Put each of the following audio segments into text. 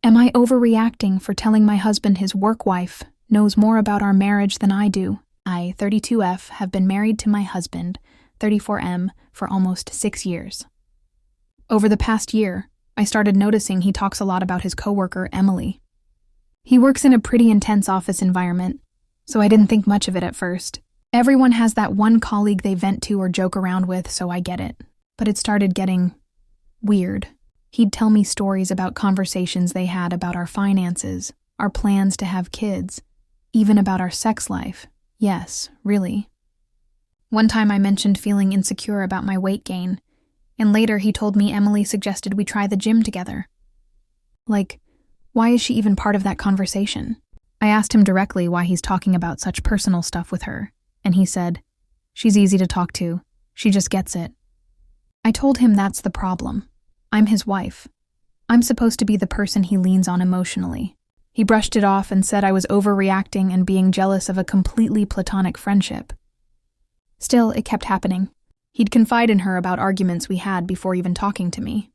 Am I overreacting for telling my husband his work wife knows more about our marriage than I do? I, 32F, have been married to my husband, 34M, for almost 6 years. Over the past year, I started noticing he talks a lot about his coworker, Emily. He works in a pretty intense office environment, so I didn't think much of it at first. Everyone has that one colleague they vent to or joke around with, so I get it. But it started getting weird. He'd tell me stories about conversations they had about our finances, our plans to have kids, even about our sex life. Yes, really. One time I mentioned feeling insecure about my weight gain, and later he told me Emily suggested we try the gym together. Like, why is she even part of that conversation? I asked him directly why he's talking about such personal stuff with her, and he said, "She's easy to talk to. She just gets it." I told him that's the problem. I'm his wife. I'm supposed to be the person he leans on emotionally. He brushed it off and said I was overreacting and being jealous of a completely platonic friendship. Still, it kept happening. He'd confide in her about arguments we had before even talking to me.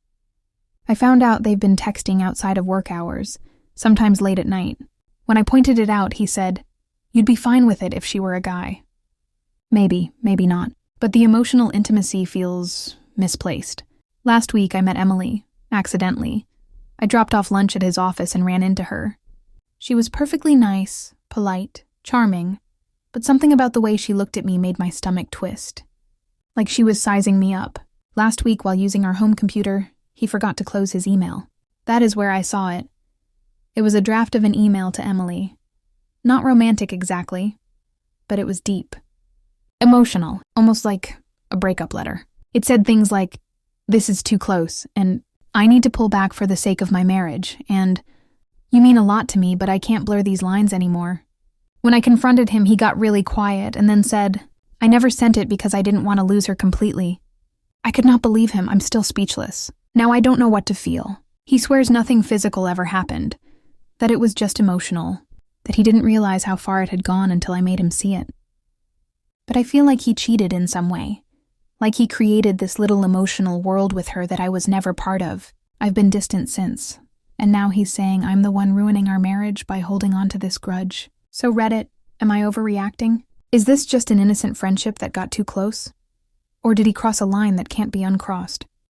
I found out they've been texting outside of work hours, sometimes late at night. When I pointed it out, he said, "You'd be fine with it if she were a guy." Maybe, maybe not. But the emotional intimacy feels misplaced. Last week I met Emily, accidentally. I dropped off lunch at his office and ran into her. She was perfectly nice, polite, charming, but something about the way she looked at me made my stomach twist. Like she was sizing me up. Last week while using our home computer, he forgot to close his email. That is where I saw it. It was a draft of an email to Emily. Not romantic exactly, but it was deep. Emotional, almost like a breakup letter. It said things like, "This is too close," and "I need to pull back for the sake of my marriage," and "You mean a lot to me, but I can't blur these lines anymore." When I confronted him, he got really quiet and then said, "I never sent it because I didn't want to lose her completely." I could not believe him. I'm still speechless. Now I don't know what to feel. He swears nothing physical ever happened, that it was just emotional, that he didn't realize how far it had gone until I made him see it. But I feel like he cheated in some way. Like he created this little emotional world with her that I was never part of. I've been distant since, and now he's saying I'm the one ruining our marriage by holding on to this grudge. So Reddit, am I overreacting? Is this just an innocent friendship that got too close? Or did he cross a line that can't be uncrossed?